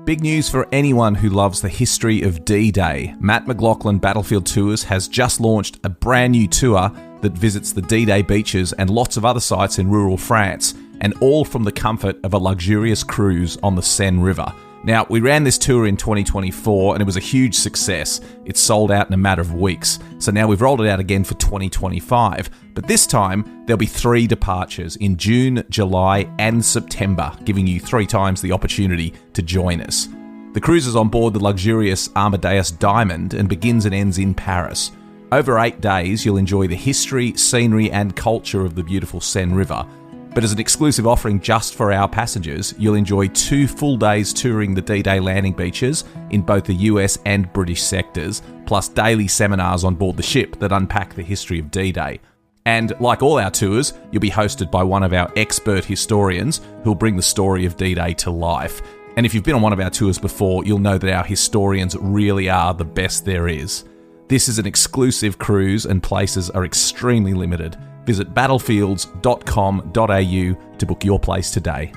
Big news for anyone who loves the history of D-Day. Matt McLachlan Battlefield Tours has just launched a brand new tour that visits the D-Day beaches and lots of other sites in rural France, and all from the comfort of a luxurious cruise on the Seine River. Now, we ran this tour in 2024 and it was a huge success. It sold out in a matter of weeks. So now we've rolled it out again for 2025. But this time, there'll be 3 departures in June, July and September, giving you 3 times the opportunity to join us. The cruise is on board the luxurious Amadeus Diamond and begins and ends in Paris. Over 8 days, you'll enjoy the history, scenery and culture of the beautiful Seine River. But as an exclusive offering just for our passengers, you'll enjoy 2 full days touring the D-Day landing beaches in both the US and British sectors, plus daily seminars on board the ship that unpack the history of D-Day. And like all our tours, you'll be hosted by one of our expert historians who'll bring the story of D-Day to life. And if you've been on one of our tours before, you'll know that our historians really are the best there is. This is an exclusive cruise and places are extremely limited. Visit battlefields.com.au to book your place today.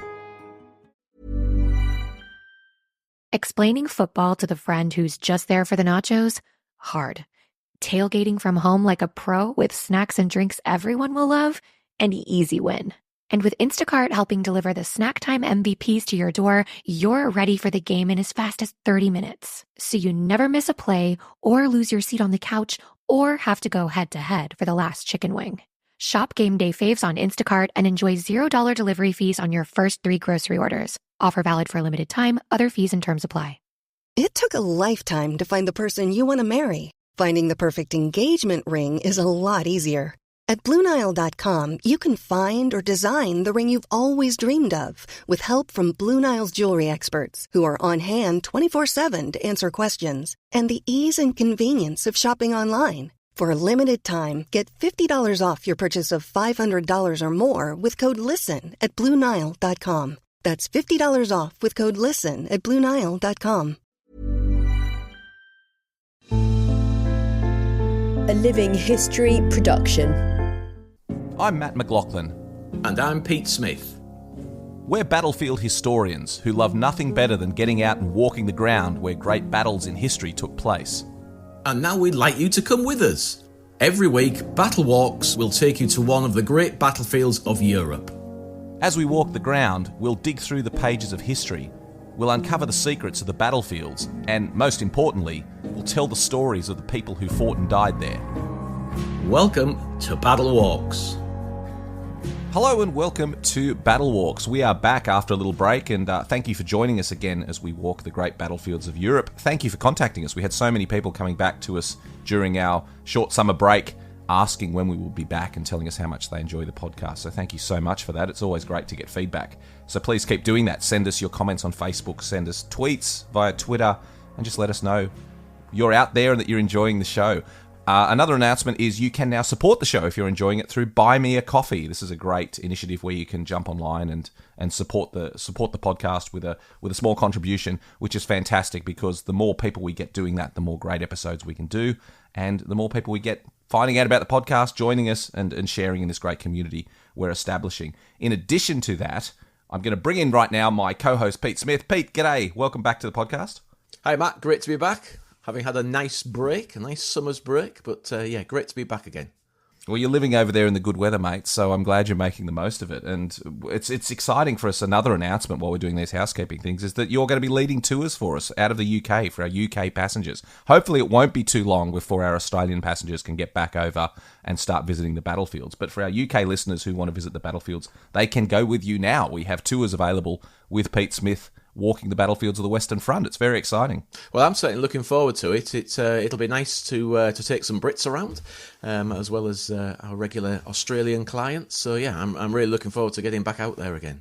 Explaining football to the friend who's just there for the nachos? Hard. Tailgating from home like a pro with snacks and drinks everyone will love? An easy win. And with Instacart helping deliver the snack time MVPs to your door, you're ready for the game in as fast as 30 minutes. So you never miss a play or lose your seat on the couch or have to go head-to-head for the last chicken wing. Shop game day faves on Instacart and enjoy $0 delivery fees on your first 3 grocery orders. Offer valid for a limited time. Other fees and terms apply. It took a lifetime to find the person you want to marry. Finding the perfect engagement ring is a lot easier. At BlueNile.com, you can find or design the ring you've always dreamed of with help from Blue Nile's jewelry experts who are on hand 24/7 to answer questions, and the ease and convenience of shopping online. For a limited time, get $50 off your purchase of $500 or more with code LISTEN at BlueNile.com. That's $50 off with code LISTEN at BlueNile.com. A Living History production. I'm Matt McLachlan. And I'm Pete Smith. We're battlefield historians who love nothing better than getting out and walking the ground where great battles in history took place. And now we'd like you to come with us. Every week, BattleWalks will take you to one of the great battlefields of Europe. As we walk the ground, we'll dig through the pages of history. We'll uncover the secrets of the battlefields, and most importantly, we'll tell the stories of the people who fought and died there. Welcome to BattleWalks. Hello and welcome to BattleWalks. We are back after a little break, and thank you for joining us again as we walk the great battlefields of Europe. Thank you for contacting us. We had so many people coming back to us during our short summer break asking when we will be back and telling us how much they enjoy the podcast. So thank you so much for that. It's always great to get feedback. So please keep doing that. Send us your comments on Facebook, send us tweets via Twitter, and just let us know you're out there and that you're enjoying the show. Another announcement is you can now support the show if you're enjoying it through Buy Me a Coffee. This is a great initiative where you can jump online and support the podcast with a small contribution, which is fantastic because the more people we get doing that, the more great episodes we can do, and the more people we get finding out about the podcast, joining us, and sharing in this great community we're establishing. In addition to that, I'm going to bring in right now my co-host Pete Smith. Pete, g'day. Welcome back to the podcast. Hi Matt, great to be back. Having had a nice break, a nice summer's break, but great to be back again. Well, you're living over there in the good weather, mate, so I'm glad you're making the most of it. And it's exciting for us. Another announcement while we're doing these housekeeping things is that you're going to be leading tours for us out of the UK for our UK passengers. Hopefully it won't be too long before our Australian passengers can get back over and start visiting the battlefields. But for our UK listeners who want to visit the battlefields, they can go with you now. We have tours available with Pete Smith walking the battlefields of the Western Front. It's very exciting. Well, I'm certainly looking forward to it. It'll be nice to take some Brits around, as well as our regular Australian clients. So yeah, I'm really looking forward to getting back out there again.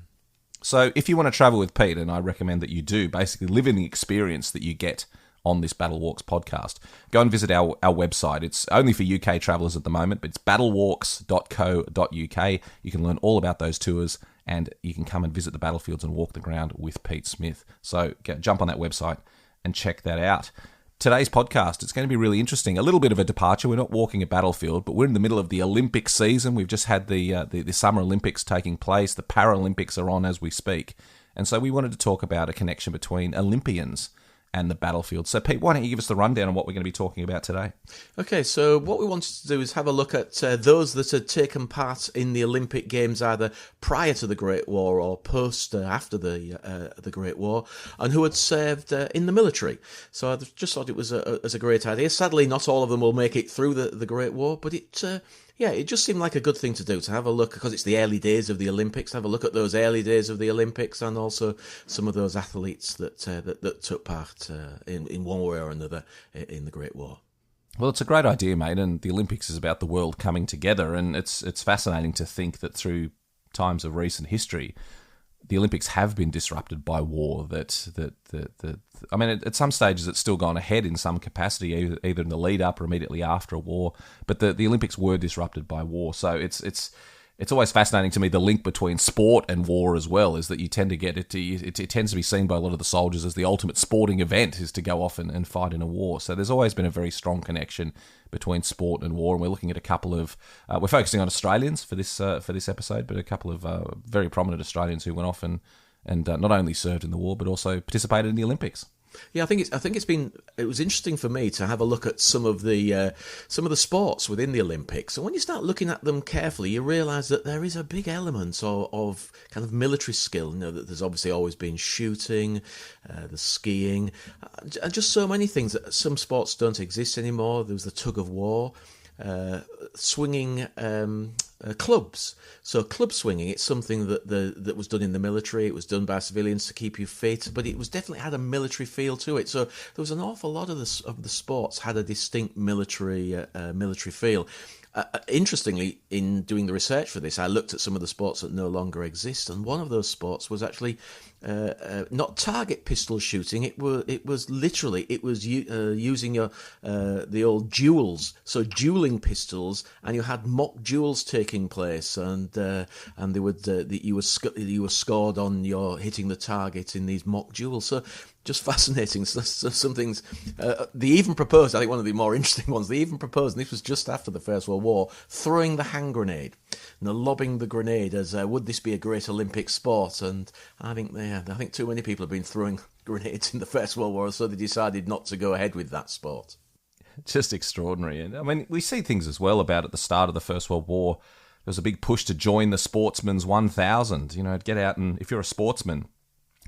So if you want to travel with Pete, and I recommend that you do, basically live in the experience that you get on this BattleWalks podcast, go and visit our website. It's only for UK travellers at the moment, but it's battlewalks.co.uk. You can learn all about those tours, and you can come and visit the battlefields and walk the ground with Pete Smith. So jump on that website and check that out. Today's podcast, it's going to be really interesting. A little bit of a departure. We're not walking a battlefield, but we're in the middle of the Olympic season. We've just had the Summer Olympics taking place. The Paralympics are on as we speak. And so we wanted to talk about a connection between Olympians and the battlefield. So, Pete, why don't you give us the rundown on what we're going to be talking about today? Okay, so what we wanted to do is have a look at those that had taken part in the Olympic Games either prior to the Great War or post after the Great War, and who had served in the military. So I just thought it was a great idea. Sadly, not all of them will make it through the Great War, but it just seemed like a good thing to do, to have a look, because it's the early days of the Olympics, have a look at those early days of the Olympics and also some of those athletes that took part in one way or another in the Great War. Well, it's a great idea, mate, and the Olympics is about the world coming together, and it's fascinating to think that through times of recent history, the Olympics have been disrupted by war. I mean, at some stages it's still gone ahead in some capacity, either in the lead up or immediately after a war. But the Olympics were disrupted by war, so it's always fascinating to me, the link between sport and war as well, is that you tend to get it tends to be seen by a lot of the soldiers as the ultimate sporting event is to go off and fight in a war. So there's always been a very strong connection between sport and war, and we're looking at a couple of we're focusing on Australians for this episode, but a couple of very prominent Australians who went off and not only served in the war but also participated in the Olympics. Yeah, I think it was interesting for me to have a look at some of the sports within the Olympics. And when you start looking at them carefully, you realise that there is a big element of kind of military skill. You know, that there's obviously always been shooting, the skiing, and just so many things. That some sports don't exist anymore. There was the tug of war. Swinging clubs. So club swinging, it's something that was done in the military. It was done by civilians to keep you fit, but it was definitely had a military feel to it. So there was an awful lot of the sports had a distinct military feel. Interestingly, in doing the research for this, I looked at some of the sports that no longer exist, and one of those sports was actually not target pistol shooting. It was literally using the old duels, so dueling pistols, and you had mock duels taking place, and they would you were scored on your hitting the target in these mock duels. So just fascinating. So some things. They even proposed, I think one of the more interesting ones, they even proposed, and this was just after the First World War, throwing the hand grenade, lobbing the grenade as would this be a great Olympic sport? And I think too many people have been throwing grenades in the First World War, so they decided not to go ahead with that sport. Just extraordinary. And I mean, we see things as well about at the start of the First World War, there was a big push to join the Sportsman's 1,000. You know, get out, and if you're a sportsman,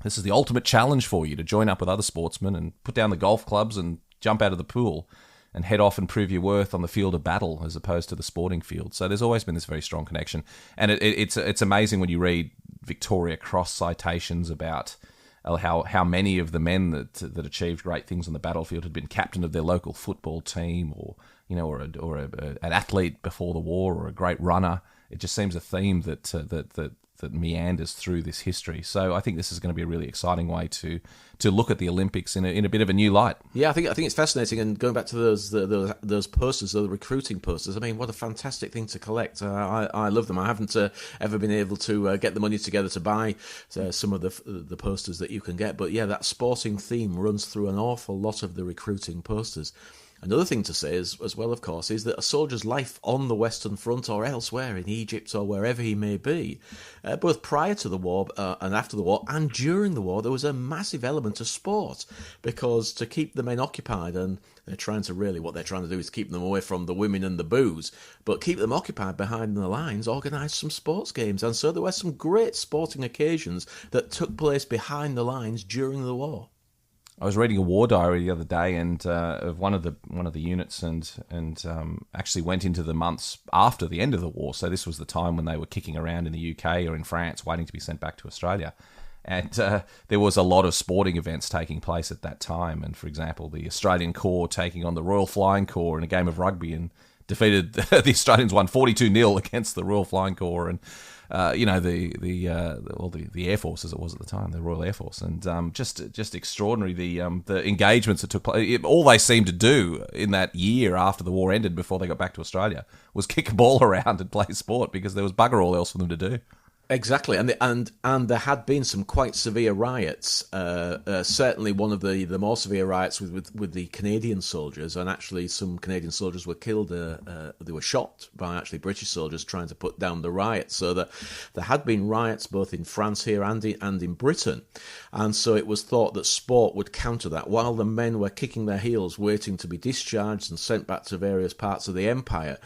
this is the ultimate challenge for you, to join up with other sportsmen and put down the golf clubs and jump out of the pool and head off and prove your worth on the field of battle as opposed to the sporting field. So there's always been this very strong connection. And it's amazing when you read Victoria Cross citations about how many of the men that achieved great things on the battlefield had been captain of their local football team, or an athlete before the war, or a great runner. It just seems a theme that meanders through this history. So I think this is going to be a really exciting way to look at the Olympics in a bit of a new light. Yeah, I think it's fascinating. And going back to those posters, the recruiting posters, I mean, what a fantastic thing to collect. I love them. I haven't ever been able to get the money together to buy some of the posters that you can get. But yeah, that sporting theme runs through an awful lot of the recruiting posters. Another thing to say as well, of course, is that a soldier's life on the Western Front or elsewhere in Egypt or wherever he may be, both prior to the war and after the war and during the war, there was a massive element of sport, because to keep the men occupied, and what they're trying to do is keep them away from the women and the booze, but keep them occupied behind the lines, organise some sports games. And so there were some great sporting occasions that took place behind the lines during the war. I was reading a war diary the other day, and of one of the units, and actually went into the months after the end of the war. So this was the time when they were kicking around in the UK or in France, waiting to be sent back to Australia. And there was a lot of sporting events taking place at that time. And for example, the Australian Corps taking on the Royal Flying Corps in a game of rugby, and defeated the Australians won 42-0 against the Royal Flying Corps, and the Air Force, as it was at the time, the Royal Air Force, and just extraordinary the engagements that took place. All they seemed to do in that year after the war ended, before they got back to Australia, was kick a ball around and play sport, because there was bugger all else for them to do. Exactly, and there had been some quite severe riots. Certainly, one of the more severe riots with the Canadian soldiers, and actually some Canadian soldiers were killed. They were shot by actually British soldiers trying to put down the riots. So that there had been riots both in France here and in Britain, and so it was thought that sport would counter that. While the men were kicking their heels, waiting to be discharged and sent back to various parts of the empire.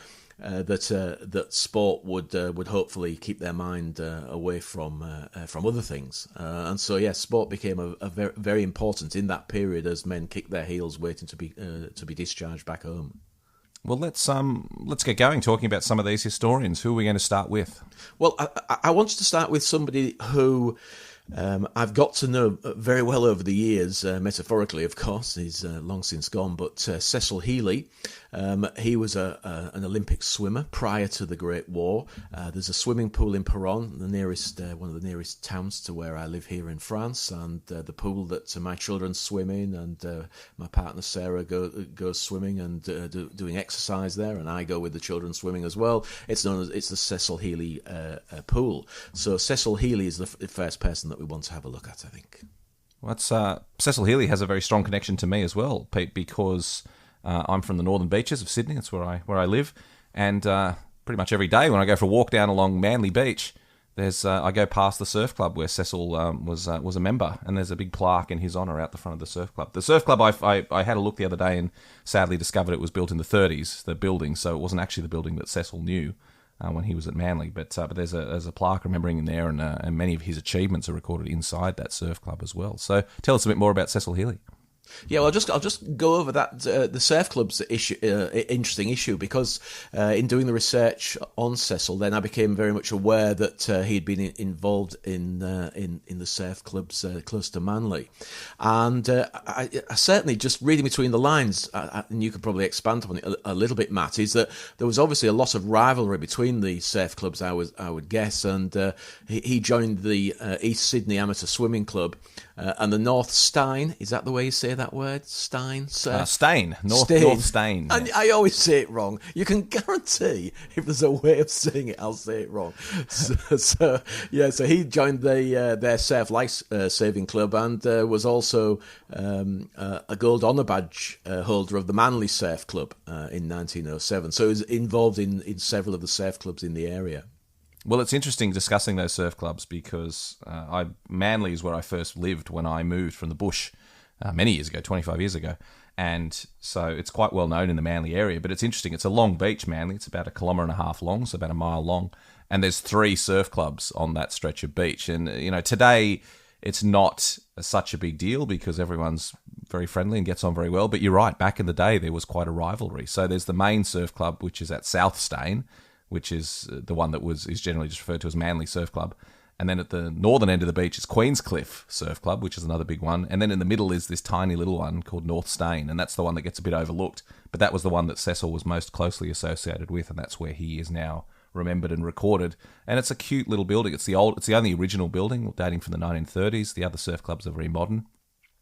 That sport would hopefully keep their mind away from other things, and so yes, sport became a very, very important in that period as men kicked their heels waiting to be discharged back home. Well, let's get going talking about some of these historians. Who are we going to start with? Well, I wanted to start with somebody who I've got to know very well over the years, metaphorically, of course. He's long since gone, but Cecil Healy. He was an Olympic swimmer prior to the Great War. There's a swimming pool in Péronne, one of the nearest towns to where I live here in France, and the pool that my children swim in, and my partner Sarah goes swimming and doing exercise there, and I go with the children swimming as well. It's the Cecil Healy pool. So Cecil Healy is the first person that we want to have a look at, I think. Well, Cecil Healy has a very strong connection to me as well, Pete, because I'm from the northern beaches of Sydney. That's where I live, and pretty much every day when I go for a walk down along Manly Beach, I go past the surf club where Cecil was a member, and there's a big plaque in his honour out the front of the surf club. The surf club, I had a look the other day and sadly discovered it was built in the 30s, the building, so it wasn't actually the building that Cecil knew when he was at Manly. But there's a plaque remembering him there, and many of his achievements are recorded inside that surf club as well. So tell us a bit more about Cecil Healy. Yeah, well, I'll just go over that the surf club's issue, interesting issue, because in doing the research on Cecil, then I became very much aware that he'd been involved in the surf clubs close to Manly, and I certainly, just reading between the lines, and you could probably expand on it a little bit, Matt, is that there was obviously a lot of rivalry between the surf clubs, I would guess, and he joined the East Sydney Amateur Swimming Club. And the North Stein, is that the way you say that word? Stein? Stein. North Stein. And I always say it wrong. You can guarantee if there's a way of saying it, I'll say it wrong. So he joined their surf life saving club, and was also a gold honour badge holder of the Manly Surf Club in 1907. So he was involved in several of the surf clubs in the area. Well, it's interesting discussing those surf clubs because Manly is where I first lived when I moved from the bush many years ago, 25 years ago. And so it's quite well known in the Manly area. But it's interesting. It's a long beach, Manly. It's about 1.5 kilometres long, so about a mile long. And there's 3 surf clubs on that stretch of beach. And, today it's not such a big deal because everyone's very friendly and gets on very well. But you're right. Back in the day, there was quite a rivalry. So there's the main surf club, which is at South Stein, which is the one that is generally just referred to as Manly Surf Club. And then at the northern end of the beach is Queenscliff Surf Club, which is another big one. And then in the middle is this tiny little one called North Stein, and that's the one that gets a bit overlooked. But that was the one that Cecil was most closely associated with, and that's where he is now remembered and recorded. And it's a cute little building. It's the only original building dating from the 1930s. The other surf clubs are very modern.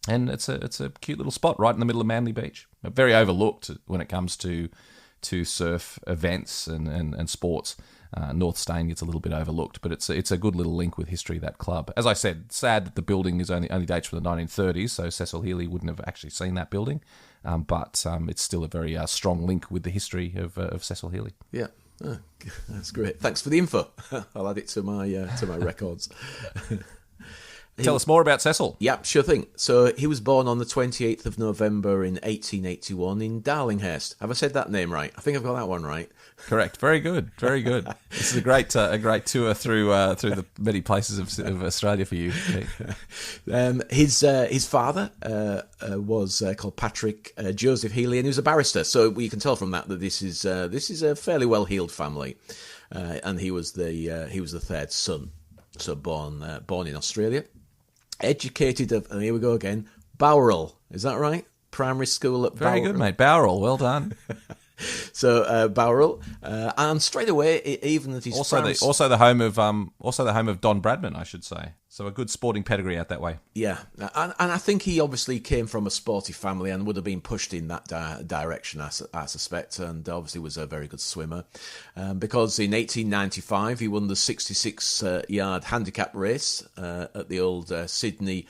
And it's a cute little spot right in the middle of Manly Beach. Very overlooked when it comes to surf events and sports. North Stein gets a little bit overlooked, but it's a good little link with history, that club. As I said, sad that the building is only dates from the 1930s, so Cecil Healy wouldn't have actually seen that building, but it's still a very strong link with the history of Cecil Healy. Yeah, that's great. Thanks for the info. I'll add it to my records. Tell us more about Cecil. Yeah, sure thing. So he was born on the 28th of November in 1881 in Darlinghurst. Have I said that name right? I think I've got that one right. Correct. Very good. Very good. This is a great tour through the many places of Australia for you. His father was called Patrick Joseph Healy, and he was a barrister. So you can tell from that this is a fairly well-heeled family, and he was the third son. So born in Australia. Educated and here we go again, Bowral. Is that right? Primary school at Bowral. Very good, mate. Bowral. Well done. So Bowral, and straight away, even at his also the home of Don Bradman, I should say. So a good sporting pedigree out that way. Yeah, and I think he obviously came from a sporty family and would have been pushed in that direction, I suspect, and obviously was a very good swimmer. Because in 1895 he won the 66-yard handicap race at the old Sydney.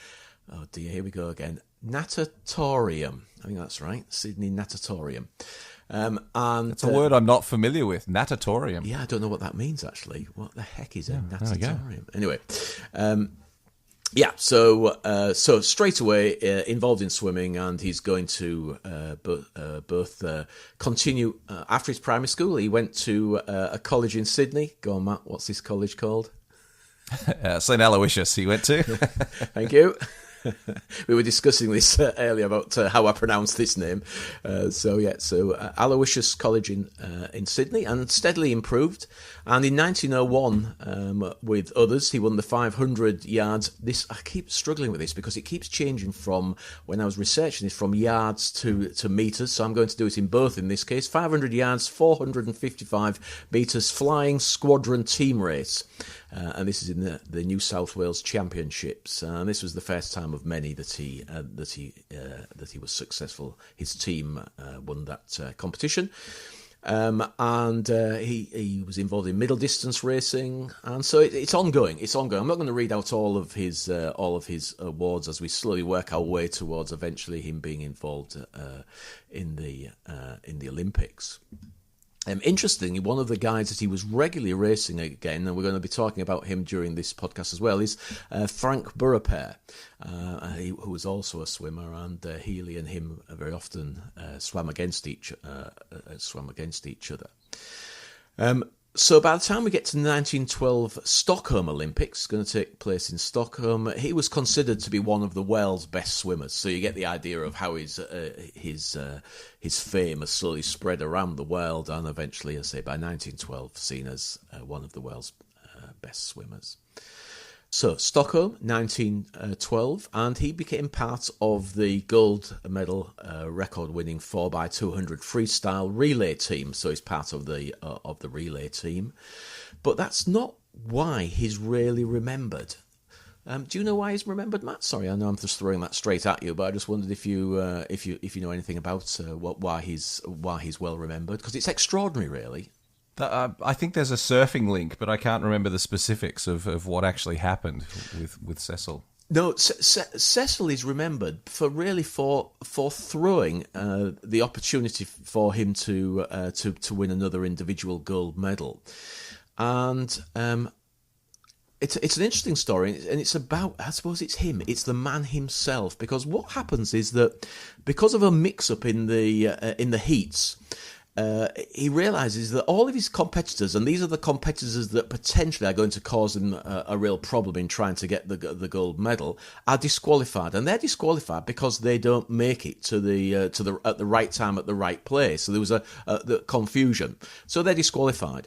Oh dear, here we go again. Natatorium. I think that's right. Sydney Natatorium. And it's a word I'm not familiar with. Natatorium. Yeah, I don't know what that means actually. What the heck is a natatorium? Anyway, so straight away involved in swimming, and he's going to both continue after his primary school. He went to a college in Sydney. Go on, Matt. What's this college called? St. Aloysius. He went to. Thank you. We were discussing this earlier about how I pronounce this name. So Aloysius College in Sydney, and steadily improved. And in 1901, with others, he won the 500 yards. I keep struggling with this because it keeps changing from, when I was researching this, from yards to metres. So I'm going to do it in both in this case. 500 yards, 455 metres, flying squadron team race. And this is in the New South Wales Championships, and this was the first time of many that he was successful. His team won that competition, and he was involved in middle distance racing, and so it's ongoing. It's ongoing. I'm not going to read out all of his awards as we slowly work our way towards eventually him being involved in the Olympics. Interestingly, one of the guys that he was regularly racing again, and we're going to be talking about him during this podcast as well, is Frank Burrapair, who was also a swimmer, and Healy and him very often swam against each other. So by the time we get to the 1912 Stockholm Olympics, going to take place in Stockholm, he was considered to be one of the world's best swimmers. So you get the idea of how his fame has slowly spread around the world, and eventually, as I say, by 1912, seen as one of the world's best swimmers. So, Stockholm, 1912, and he became part of the gold medal record-winning 4x200 freestyle relay team. So he's part of the relay team. But that's not why he's really remembered. Do you know why he's remembered, Matt? Sorry, I know I'm just throwing that straight at you, but I just wondered if you know anything about why he's well remembered, because it's extraordinary, really. I think there's a surfing link, but I can't remember the specifics of what actually happened with Cecil. No, Cecil is remembered for throwing the opportunity for him to win another individual gold medal, and it's an interesting story, and it's about, I suppose it's him, it's the man himself, because what happens is that because of a mix-up in the heats. He realises that all of his competitors, and these are the competitors that potentially are going to cause him a real problem in trying to get the gold medal, are disqualified, and they're disqualified because they don't make it to the at the right time at the right place. So there was the confusion, so they're disqualified.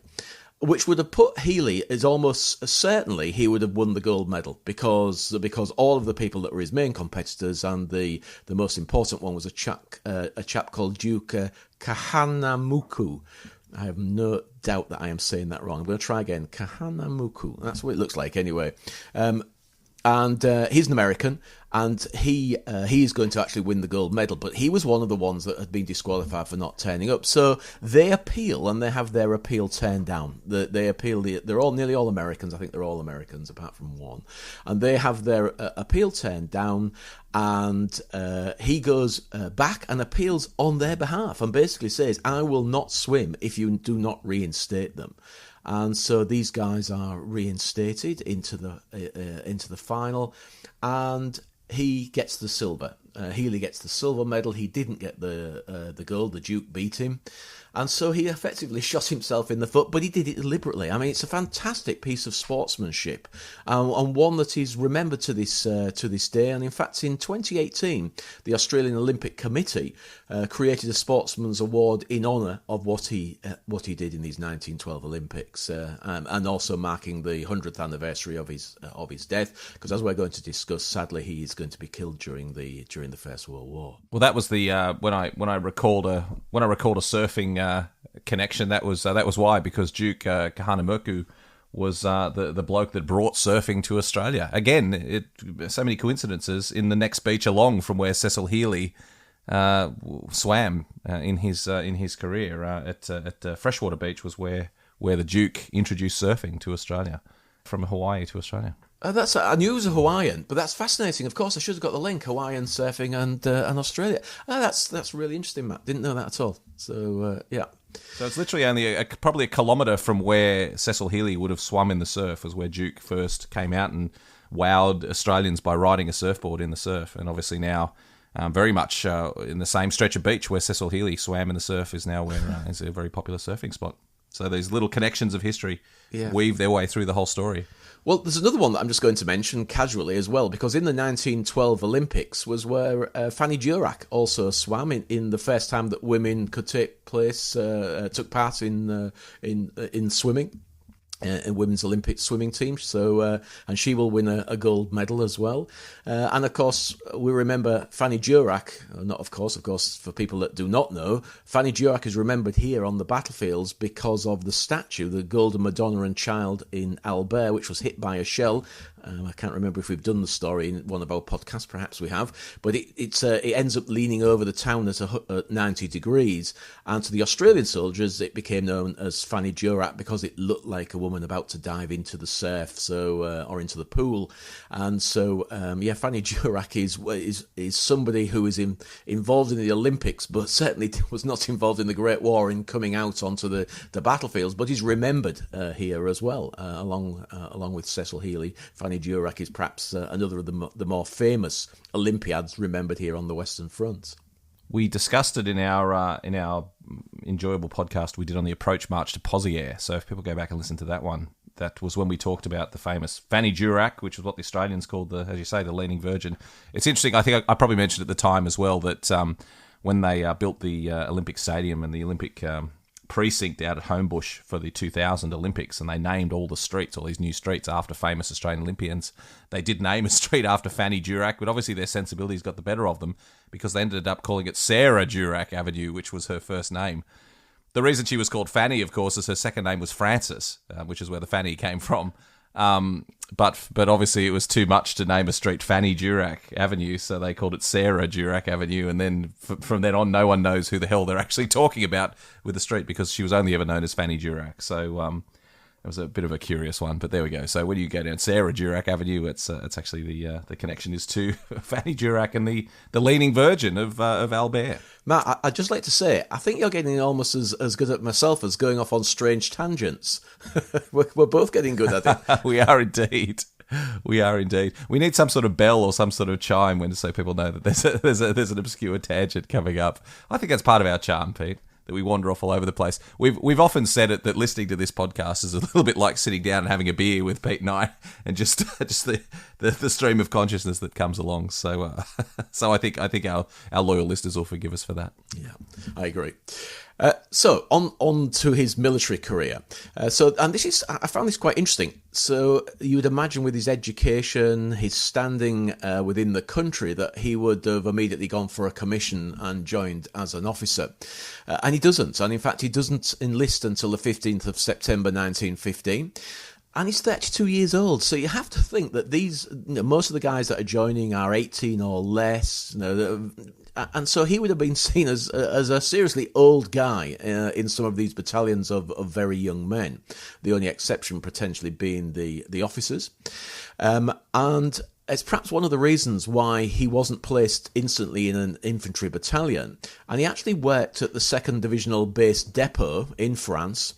Which would have put Healy as almost certainly he would have won the gold medal because all of the people that were his main competitors, and the most important one was a chap called Duke Kahanamoku. I have no doubt that I am saying that wrong. I'm going to try again. Kahanamoku. That's what it looks like anyway. And he's an American, and he's going to actually win the gold medal, but he was one of the ones that had been disqualified for not turning up. So they appeal, and they have their appeal turned down. They appeal. They're nearly all Americans. I think they're all Americans apart from one, and they have their appeal turned down. And he goes back and appeals on their behalf, and basically says, "I will not swim if you do not reinstate them." And so these guys are reinstated into the final, and he gets the silver. Healy gets the silver medal. He didn't get the gold. The Duke beat him, and so he effectively shot himself in the foot. But he did it deliberately. I mean, it's a fantastic piece of sportsmanship, and one that is remembered to this day. And in fact, in 2018, the Australian Olympic Committee created a Sportsman's Award in honour of what he did in these 1912 Olympics, and also marking the 100th anniversary of his death. Because as we're going to discuss, sadly, he is going to be killed during the during the First World War. Well, that was the when I recalled a surfing connection. That was why, because Duke Kahanamoku was the bloke that brought surfing to Australia. Again, so many coincidences in the next beach along from where Cecil Healy swam in his career at Freshwater Beach was where the Duke introduced surfing to Australia, from Hawaii to Australia. I knew he was a Hawaiian, but that's fascinating. Of course, I should have got the link: Hawaiian surfing and Australia. That's really interesting, Matt. Didn't know that at all. So yeah. So it's literally only probably a kilometre from where Cecil Healy would have swum in the surf, was where Duke first came out and wowed Australians by riding a surfboard in the surf. And obviously now, very much in the same stretch of beach where Cecil Healy swam in the surf is now where is a very popular surfing spot. So these little connections of history weave their way through the whole story. Well, there's another one that I'm just going to mention casually as well, because in the 1912 Olympics was where Fanny Durack also swam in the first time that women could took part in swimming. In women's Olympic swimming team, so and she will win a gold medal as well. And of course, we remember Fanny Durack. Not of course, for people that do not know, Fanny Durack is remembered here on the battlefields because of the statue, the Golden Madonna and Child in Albert, which was hit by a shell. I can't remember if we've done the story in one of our podcasts, perhaps we have, but it ends up leaning over the town at 90 degrees, and to the Australian soldiers it became known as Fanny Durack because it looked like a woman about to dive into the surf, or into the pool. And so Fanny Durack is somebody who is involved in the Olympics, but certainly was not involved in the Great War in coming out onto the battlefields, but is remembered here as well, along with Cecil Healy. Fanny Durack is perhaps another of the more famous Olympiads remembered here on the Western Front. We discussed it in our enjoyable podcast we did on the approach march to Pozières. So if people go back and listen to that one, that was when we talked about the famous Fanny Durack, which was what the Australians called as you say, the Leaning Virgin. It's interesting. I think I probably mentioned at the time as well that when they built the Olympic Stadium and the Olympic precinct out at Homebush for the 2000 Olympics, and they named all the streets, all these new streets, after famous Australian Olympians. They did name a street after Fanny Durack, but obviously their sensibilities got the better of them because they ended up calling it Sarah Durack Avenue, which was her first name. The reason she was called Fanny, of course, is her second name was Frances, which is where the Fanny came from. But obviously it was too much to name a street Fanny Durack Avenue, so they called it Sarah Durack Avenue, and then from then on no one knows who the hell they're actually talking about with the street because she was only ever known as Fanny Durack. So it was a bit of a curious one, but there we go. So when you go down Sarah Durack Avenue, it's actually the connection is to Fanny Durack and the Leaning Virgin of Albert. Matt, I'd just like to say, I think you're getting almost as good at myself as going off on strange tangents. We're both getting good at it. We are indeed. We are indeed. We need some sort of bell or some sort of chime so people know that there's an obscure tangent coming up. I think that's part of our charm, Pete, that we wander off all over the place. We've often said it that listening to this podcast is a little bit like sitting down and having a beer with Pete and I, and just the stream of consciousness that comes along. So I think our loyal listeners will forgive us for that. Yeah, I agree. So on to his military career. I found this quite interesting. So you would imagine with his education, his standing within the country, that he would have immediately gone for a commission and joined as an officer. And he doesn't. And in fact, he doesn't enlist until the 15th of September 1915. And he's 32 years old, so you have to think that most of the guys that are joining are 18 or less, and so he would have been seen as a seriously old guy in some of these battalions of very young men. The only exception potentially being the officers, and it's perhaps one of the reasons why he wasn't placed instantly in an infantry battalion, and he actually worked at the 2nd Divisional Base Depot in France.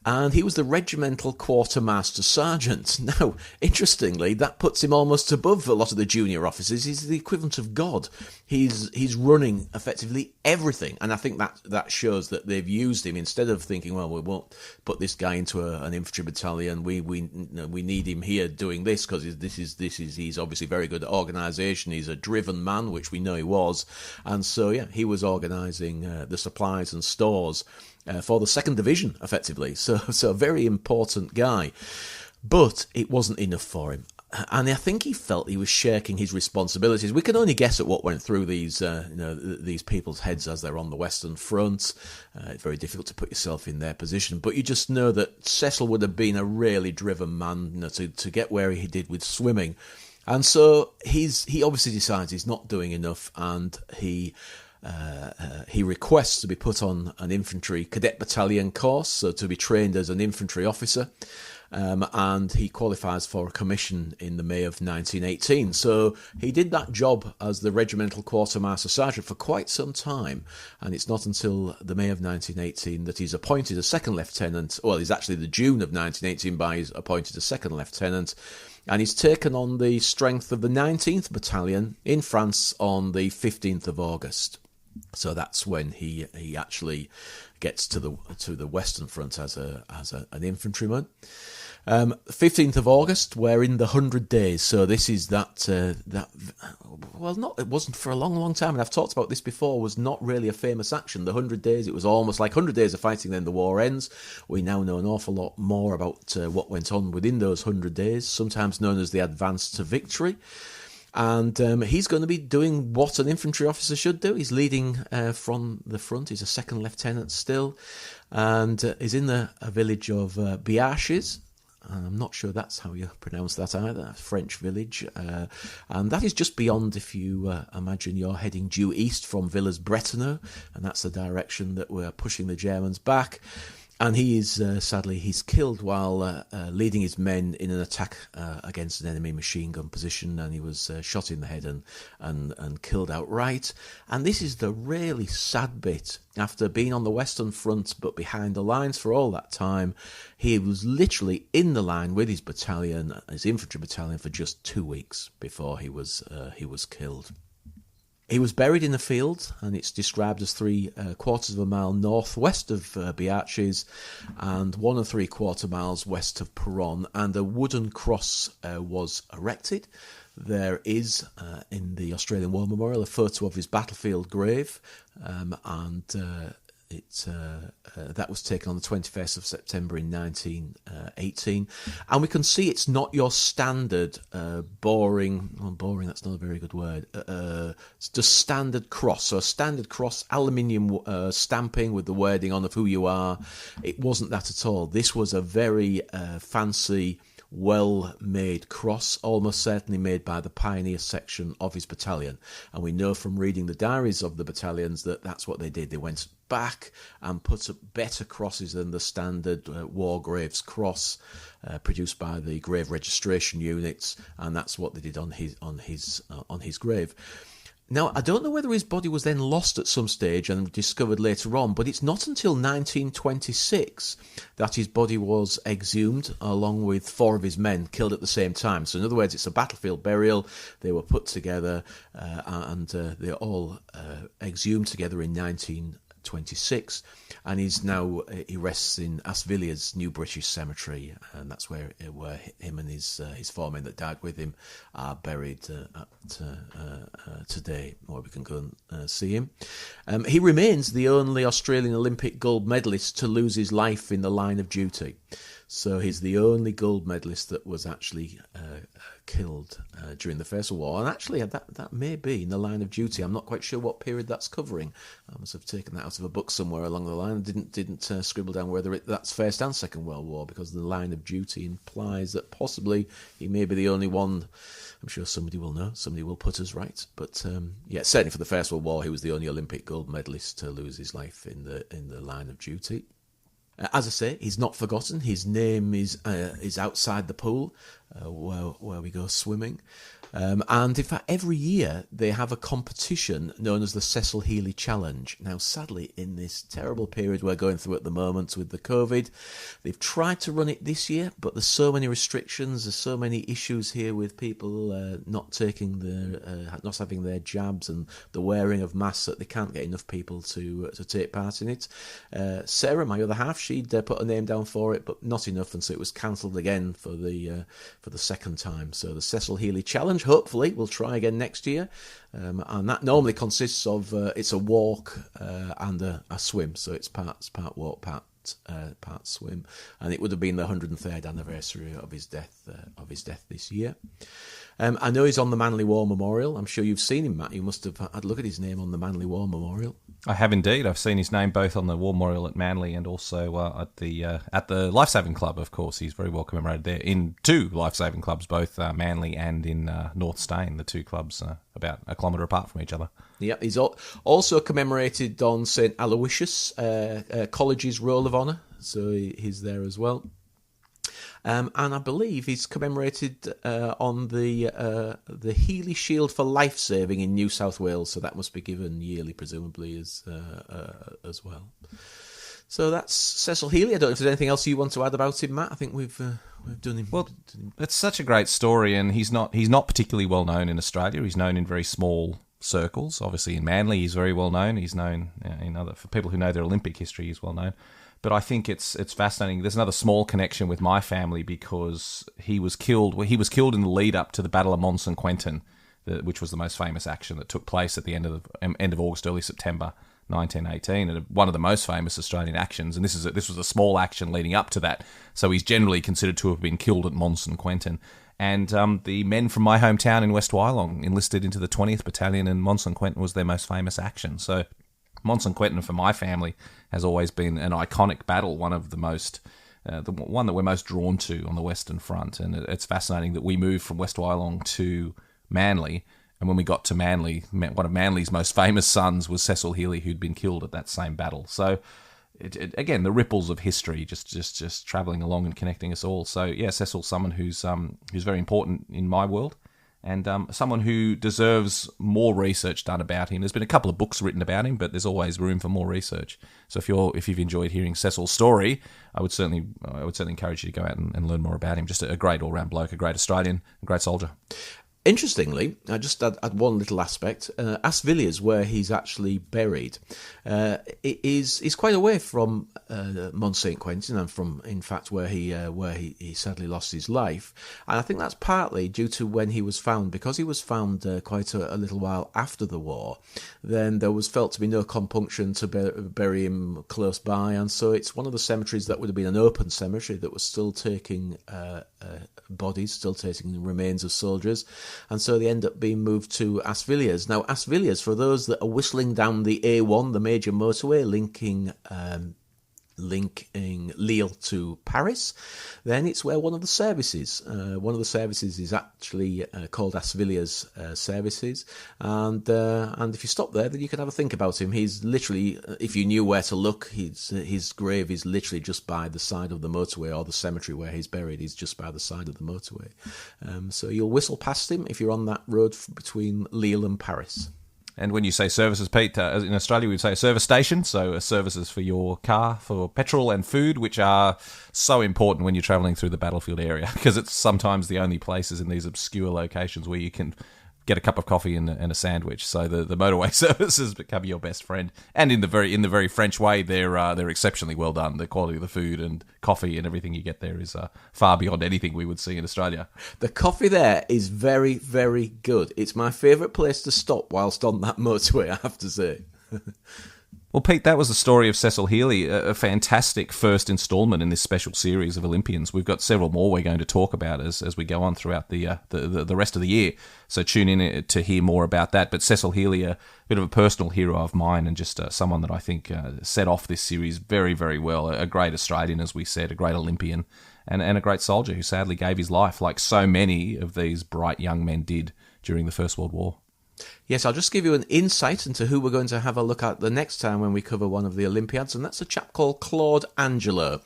And he was the regimental quartermaster sergeant. Now, interestingly, that puts him almost above a lot of the junior officers. He's the equivalent of God. He's running effectively everything, and I think that shows that they've used him instead of thinking, well, we won't put this guy into an infantry battalion. We need him here doing this because he's obviously very good at organisation. He's a driven man, which we know he was, and so he was organising the supplies and stores for the 2nd Division, effectively. So a very important guy. But it wasn't enough for him. And I think he felt he was shirking his responsibilities. We can only guess at what went through these these people's heads as they're on the Western Front. It's very difficult to put yourself in their position, but you just know that Cecil would have been a really driven man, to get where he did with swimming. And so he obviously decides he's not doing enough, and he requests to be put on an infantry cadet battalion course, so to be trained as an infantry officer. And he qualifies for a commission in the May of 1918. So he did that job as the regimental quartermaster sergeant for quite some time, and it's not until the May of 1918 that he's appointed a second lieutenant. Well, it's actually the June of 1918 he's appointed a second lieutenant, and he's taken on the strength of the 19th Battalion in France on the 15th of August. So that's when he actually gets to the Western Front as an infantryman. 15th of August, we're in the 100 days. So this is it wasn't for a long time, and I've talked about this before, was not really a famous action. The 100 days, it was almost like 100 days of fighting, then the war ends. We now know an awful lot more about what went on within those 100 days, sometimes known as the advance to victory. And he's going to be doing what an infantry officer should do. He's leading from the front. He's a second lieutenant still, and is in a village of Biaches. And I'm not sure that's how you pronounce that either, a French village. And that is just beyond, if you imagine you're heading due east from Villers-Bretonneux, and that's the direction that we're pushing the Germans back. And he is, sadly, he's killed while leading his men in an attack against an enemy machine gun position, and he was shot in the head and killed outright. And this is the really sad bit. After being on the Western Front but behind the lines for all that time, he was literally in the line with his battalion, his infantry battalion, for just 2 weeks before he was killed. He was buried in a field, and it's described as 3/4 of a mile northwest of Biaches and 1 3/4 miles west of Peronne, and a wooden cross was erected. There is, in the Australian War Memorial, a photo of his battlefield grave, and that was taken on the 21st of September in 1918. And we can see it's not your standard boring, that's not a very good word, it's just standard cross. So a standard cross, aluminium stamping with the wording on of who you are. It wasn't that at all. This was a very fancy, well-made cross, almost certainly made by the pioneer section of his battalion. And we know from reading the diaries of the battalions that that's what they did. They went back and put up better crosses than the standard war graves cross produced by the grave registration units, and that's what they did on his grave. Now, I don't know whether his body was then lost at some stage and discovered later on, but it's not until 1926 that his body was exhumed along with 4 of his men killed at the same time. So in other words, it's a battlefield burial. They were put together and they're all exhumed together in 1926, and he rests in Asvilliers New British Cemetery, and that's where him and his 4 men that died with him are buried today, or we can go and see him. He remains the only Australian Olympic gold medalist to lose his life in the line of duty. So he's the only gold medalist that was actually killed during the First World War. And actually, that may be in the line of duty. I'm not quite sure what period that's covering. I must have taken that out of a book somewhere along the line. I didn't scribble down whether that's First and Second World War, because the line of duty implies that possibly he may be the only one. I'm sure somebody will know. Somebody will put us right. But certainly for the First World War, he was the only Olympic gold medalist to lose his life in the line of duty. As I say, he's not forgotten. His name is outside the pool where we go swimming. And in fact, every year they have a competition known as the Cecil Healy Challenge. Now, sadly, in this terrible period we're going through at the moment with the COVID, they've tried to run it this year, but there's so many restrictions, there's so many issues here with people not having their jabs and the wearing of masks that they can't get enough people to take part in it. Sarah, my other half, she'd put a name down for it, but not enough, and so it was cancelled again for the second time. So the Cecil Healy Challenge, hopefully we'll try again next year, and that normally consists of it's a walk and a swim, so it's part walk, part part swim, and it would have been the 103rd anniversary of his death this year. I know he's on the Manly War Memorial. I'm sure you've seen him, Matt. You must have had a look at his name on the Manly War Memorial. I have indeed. I've seen his name both on the War Memorial at Manly and also at the Lifesaving Club. Of course, he's very well commemorated there in two Lifesaving Clubs, both Manly and in North Steyne. The two clubs about a kilometre apart from each other. Yeah, he's also commemorated on St Aloysius College's Roll of Honour, so he's there as well. And I believe he's commemorated on the Healy Shield for Lifesaving in New South Wales, so that must be given yearly, presumably, as well. So that's Cecil Healy. I don't know if there's anything else you want to add about him, Matt. I think we've done him. Well, it's such a great story, and he's not particularly well known in Australia. He's known in very small circles. Obviously, in Manly, he's very well known. He's known for people who know their Olympic history. He's well known. But I think it's fascinating. There's another small connection with my family because he was killed. Well, he was killed in the lead up to the Battle of Mont St Quentin, which was the most famous action that took place at the end of August, early September 1918, and one of the most famous Australian actions. And this was a small action leading up to that. So he's generally considered to have been killed at Mont St Quentin. And the men from my hometown in West Wyalong enlisted into the 20th Battalion, and Mont St Quentin was their most famous action. So Mont St Quentin for my family has always been an iconic battle, one of the most, the one that we're most drawn to on the Western Front. And it's fascinating that we moved from West Wyalong to Manly, and when we got to Manly, one of Manly's most famous sons was Cecil Healy, who'd been killed at that same battle. So, again, the ripples of history just travelling along and connecting us all. So, yeah, Cecil's someone who's very important in my world, and someone who deserves more research done about him. There's been a couple of books written about him, but there's always room for more research. So if you've enjoyed hearing Cecil's story, I would certainly encourage you to go out and learn more about him. Just a great all-round bloke, a great Australian, a great soldier. Interestingly, I just add one little aspect. Asvilliers, where he's actually buried, is quite away from Mont St Quentin and from, in fact, where he sadly lost his life. And I think that's partly due to when he was found, because he was found quite a little while after the war. Then there was felt to be no compunction to bury him close by, and so it's one of the cemeteries that would have been an open cemetery that was still taking bodies, still taking the remains of soldiers. And so they end up being moved to Asvilliers. Now, Asvilliers, for those that are whistling down the A1, the major motorway linking Lille to Paris, then it's where one of the services is actually called Asvilliers Services, and if you stop there, then you can have a think about him. He's literally, if you knew where to look, his grave is literally just by the side of the motorway, or the cemetery where he's buried is just by the side of the motorway. So you'll whistle past him if you're on that road between Lille and Paris. And when you say services, Pete, in Australia we'd say a service station, so services for your car, for petrol and food, which are so important when you're travelling through the battlefield area, because it's sometimes the only places in these obscure locations where you can get a cup of coffee and a sandwich. So the motorway services become your best friend, and in the very French way, they're exceptionally well done. The quality of the food and coffee and everything you get there is far beyond anything we would see in Australia. The coffee there is very, very good. It's my favourite place to stop whilst on that motorway, I have to say. Well, Pete, that was the story of Cecil Healy, a fantastic first instalment in this special series of Olympians. We've got several more we're going to talk about as we go on throughout the rest of the year. So tune in to hear more about that. But Cecil Healy, a bit of a personal hero of mine, and just someone that I think set off this series very, very well. A great Australian, as we said, a great Olympian, and a great soldier who sadly gave his life, like so many of these bright young men did during the First World War. Yes, I'll just give you an insight into who we're going to have a look at the next time when we cover one of the Olympiads, and that's a chap called Claude Angelo.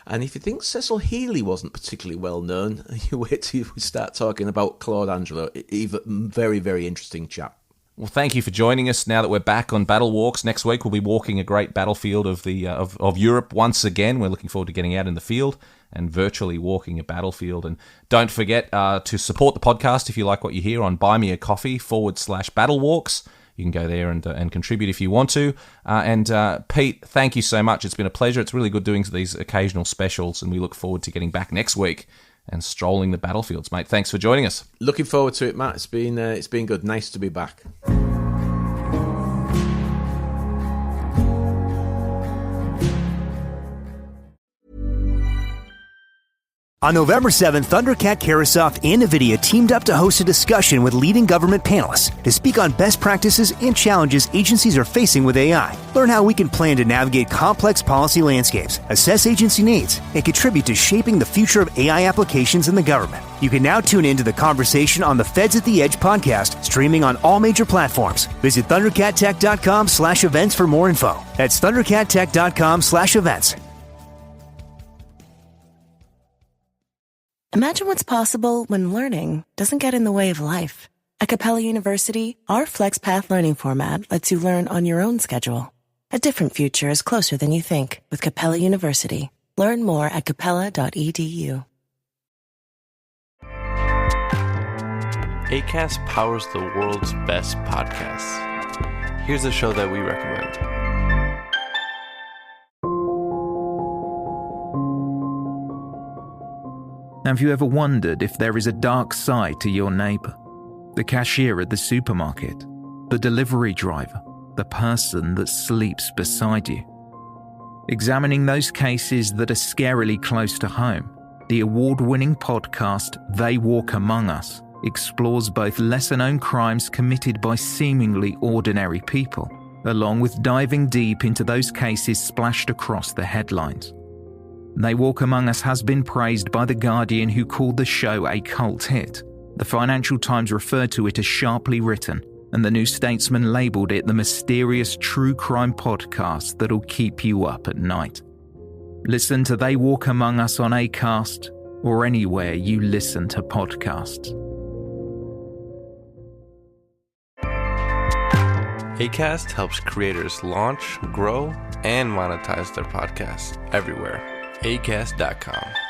And if you think Cecil Healy wasn't particularly well known, you wait till we start talking about Claude Angelo. Even very, very interesting chap. Well, thank you for joining us. Now that we're back on BattleWalks, next week we'll be walking a great battlefield of Europe once again. We're looking forward to getting out in the field and virtually walking a battlefield. And don't forget to support the podcast if you like what you hear on Buy Me a Coffee /BattleWalks. You can go there and contribute if you want to. And Pete, thank you so much. It's been a pleasure. It's really good doing these occasional specials, and we look forward to getting back next week and strolling the battlefields, mate. Thanks for joining us. Looking forward to it, Matt. It's been good. Nice to be back. On November 7th, Thundercat, Karasoft, and NVIDIA teamed up to host a discussion with leading government panelists to speak on best practices and challenges agencies are facing with AI. Learn how we can plan to navigate complex policy landscapes, assess agency needs, and contribute to shaping the future of AI applications in the government. You can now tune into the conversation on the Feds at the Edge podcast, streaming on all major platforms. Visit thundercattech.com/events for more info. That's thundercattech.com/events. Imagine what's possible when learning doesn't get in the way of life. At Capella University, our FlexPath learning format lets you learn on your own schedule. A different future is closer than you think with Capella University. Learn more at capella.edu. Acast powers the world's best podcasts. Here's a show that we recommend. Have you ever wondered if there is a dark side to your neighbour? The cashier at the supermarket, the delivery driver, the person that sleeps beside you. Examining those cases that are scarily close to home, the award-winning podcast They Walk Among Us explores both lesser-known crimes committed by seemingly ordinary people, along with diving deep into those cases splashed across the headlines. They Walk Among Us has been praised by The Guardian, who called the show a cult hit. The Financial Times referred to it as sharply written, and the New Statesman labelled it the mysterious true crime podcast that'll keep you up at night. Listen to They Walk Among Us on Acast or anywhere you listen to podcasts. Acast helps creators launch, grow, and monetize their podcasts everywhere. Acast.com.